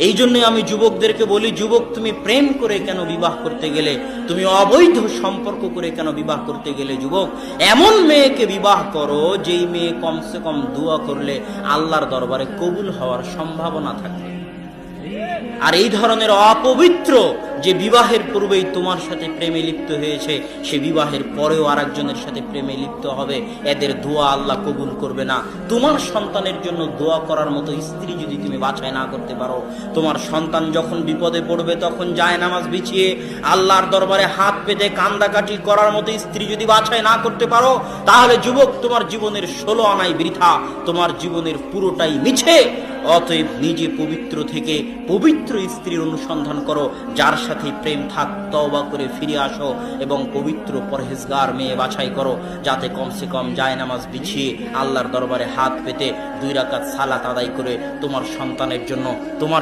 এই জন্যই আমি যুবকদেরকে বলি, যুবক তুমি প্রেম করে কেন বিবাহ করতে গেলে, তুমি অবৈধ সম্পর্ক করে কেন বিবাহ করতে গেলে? যুবক, এমন মেয়েকে বিবাহ করো যেই মেয়ে কমসে কম দোয়া করলে আল্লাহর দরবারে কবুল হওয়ার সম্ভাবনা থাকে। আর এই ধরনের অপবিত্র যে বিবাহের পূর্বেই তোমার সাথে প্রেমে লিপ্ত হয়েছে, সে বিবাহের পরেও আরেকজনের সাথে প্রেমে লিপ্ত হবে, এদের দোয়া আল্লাহ কবুল করবে না। তোমার সন্তানের জন্য দোয়া করার মতো স্ত্রী যদি তুমি বাছাই না করতে পারো, তোমার সন্তান যখন বিপদে পড়বে তখন জায়নামাজ বিছিয়ে আল্লাহর দরবারে হাত পেতে কান্দাকাটি করার মতো স্ত্রী যদি বাছাই না করতে পারো, তাহলে যুবক তোমার জীবনের 16 আনাই বৃথা, তোমার জীবনের পুরোটাই মিছে। অতএব নিজে পবিত্র থেকে পবিত্র স্ত্রীর অনুসন্ধান করো, যার সাথে প্রেম থাক, তওবা করে ফিরে আসো এবং পবিত্র পরহেজগার মেয়ে বাছাই করো, যাতে কমসে কম জায়নামাজ বিছিয়ে আল্লাহর দরবারে হাত পেতে 2 রাকাত সালাত আদায় করে তোমার সন্তানের জন্য, তোমার